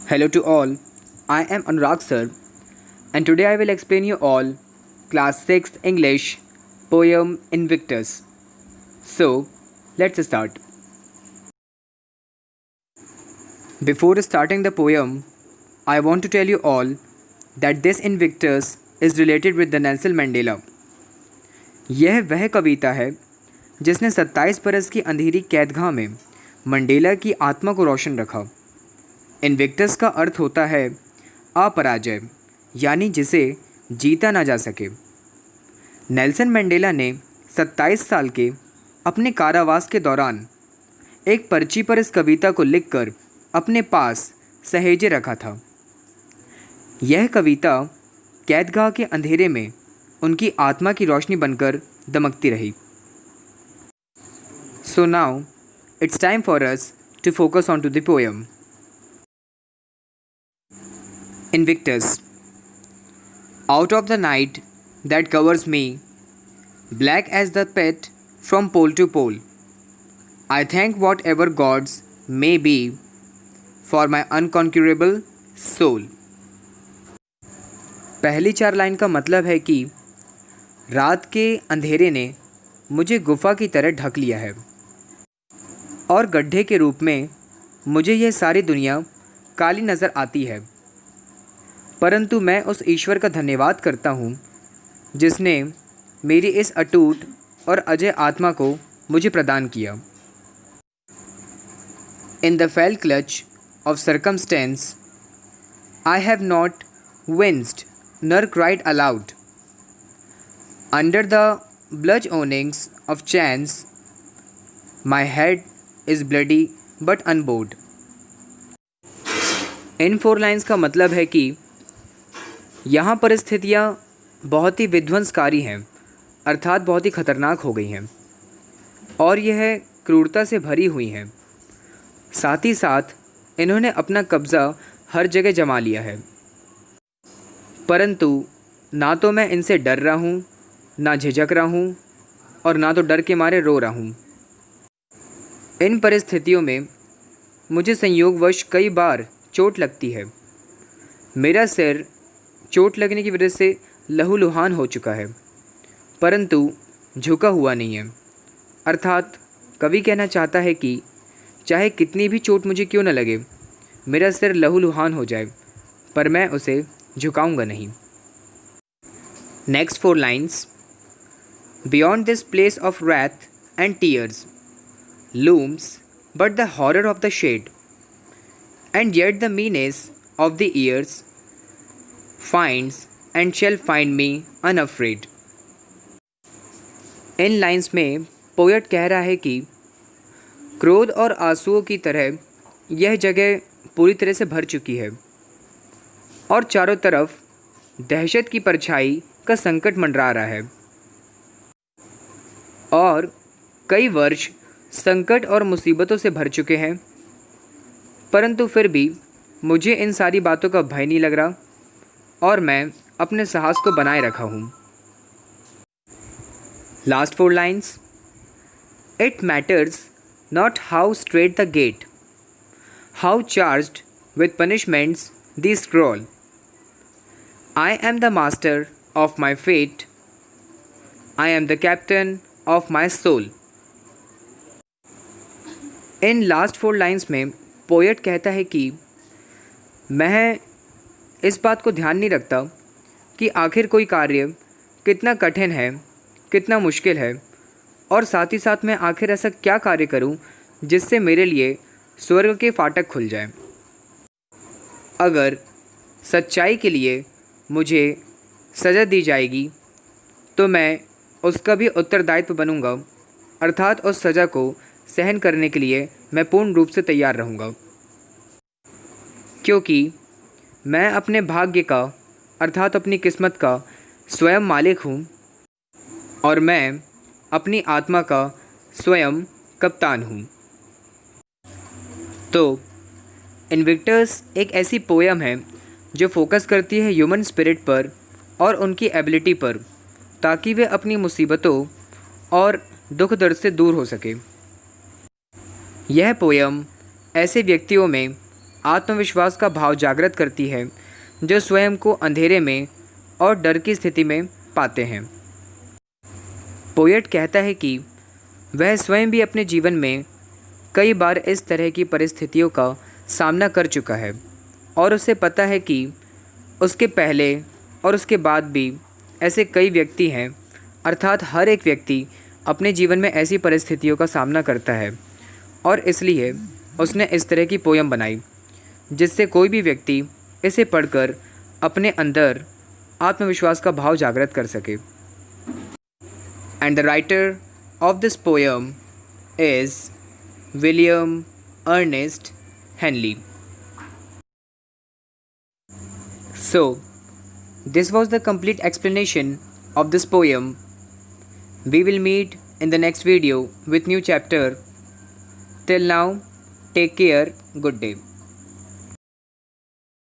Hello to all. I am Anurag sir, and today I will explain you all class 6th English poem Invictus. So, let's start. Before starting the poem, I want to tell you all that this Invictus is related with the Nelson Mandela. यह वह कविता है जिसने 27 बरस की अंधेरी कैदगाह में Mandela की आत्मा को रोशन रखा। इनविक्टस का अर्थ होता है अपराजय, यानी जिसे जीता ना जा सके। नेल्सन मंडेला ने 27 साल के अपने कारावास के दौरान एक पर्ची पर इस कविता को लिखकर अपने पास सहेजे रखा था। यह कविता कैदगाह के अंधेरे में उनकी आत्मा की रोशनी बनकर दमकती रही। So now it's time for us to focus on to the poem. Invictus. Out of the night that covers me, black as the pit from pole to pole, I thank whatever gods may be for my unconquerable soul. पहली 4 line का मतलब है कि रात के अंधेरे ने मुझे गुफा की तरह ढक लिया है और गड्ढे के रूप में मुझे यह सारी दुनिया काली नज़र आती है, परंतु मैं उस ईश्वर का धन्यवाद करता हूँ जिसने मेरी इस अटूट और अजय आत्मा को मुझे प्रदान किया। In the fail clutch of circumstance I have not winced nor cried aloud. Under the bludgeonings of chance, my head is bloody but unbowed. In 4 lines का मतलब है कि यहाँ परिस्थितियाँ बहुत ही विध्वंसकारी हैं, अर्थात बहुत ही खतरनाक हो गई हैं और यह क्रूरता से भरी हुई हैं। साथ ही साथ इन्होंने अपना कब्ज़ा हर जगह जमा लिया है, परंतु ना तो मैं इनसे डर रहा हूँ, ना झिझक रहा हूँ और ना तो डर के मारे रो रहा हूँ। इन परिस्थितियों में मुझे संयोगवश कई बार चोट लगती है। मेरा सिर चोट लगने की वजह से लहूलुहान हो चुका है, परंतु झुका हुआ नहीं है। अर्थात कवि कहना चाहता है कि चाहे कितनी भी चोट मुझे क्यों न लगे, मेरा सिर लहूलुहान हो जाए, पर मैं उसे झुकाऊंगा नहीं। Next 4 lines. Beyond this place of wrath and tears looms but the horror of the shade, and yet the meanness of the years finds and shall find me unafraid. In lines में poet कह रहा है कि क्रोध और आंसुओं की तरह यह जगह पूरी तरह से भर चुकी है और चारों तरफ दहशत की परछाई का संकट मंडरा रहा है और कई वर्ष संकट और मुसीबतों से भर चुके हैं, परंतु फिर भी मुझे इन सारी बातों का भय नहीं लग रहा और मैं अपने साहस को बनाए रखा हूँ। Last 4 lines. It matters not how strait the gate, how charged with punishments the scroll, I am the master of my fate. I am the captain of my soul. In last 4 lines में poet कहता है कि मैं इस बात को ध्यान नहीं रखता कि आखिर कोई कार्य कितना कठिन है, कितना मुश्किल है, और साथ ही साथ मैं आखिर ऐसा क्या कार्य करूं जिससे मेरे लिए स्वर्ग के फाटक खुल जाए। अगर सच्चाई के लिए मुझे सज़ा दी जाएगी तो मैं उसका भी उत्तरदायित्व बनूंगा, अर्थात उस सज़ा को सहन करने के लिए मैं पूर्ण रूप से तैयार रहूंगा, क्योंकि मैं अपने भाग्य का अर्थात अपनी किस्मत का स्वयं मालिक हूँ और मैं अपनी आत्मा का स्वयं कप्तान हूँ। तो इनविक्टस एक ऐसी पोएम है जो फोकस करती है ह्यूमन स्पिरिट पर और उनकी एबिलिटी पर, ताकि वे अपनी मुसीबतों और दुख दर्द से दूर हो सके। यह पोयम ऐसे व्यक्तियों में आत्मविश्वास का भाव जागृत करती है जो स्वयं को अंधेरे में और डर की स्थिति में पाते हैं। पोएट कहता है कि वह स्वयं भी अपने जीवन में कई बार इस तरह की परिस्थितियों का सामना कर चुका है और उसे पता है कि उसके पहले और उसके बाद भी ऐसे कई व्यक्ति हैं, अर्थात हर एक व्यक्ति अपने जीवन में ऐसी परिस्थितियों का सामना करता है और इसलिए उसने इस तरह की पोयम बनाई जिससे कोई भी व्यक्ति इसे पढ़कर अपने अंदर आत्मविश्वास का भाव जागृत कर सके। And the writer of this poem is William Ernest Henley. So, this was the complete explanation of this poem. We will meet in the next video with new chapter. Till now, take care. Good day.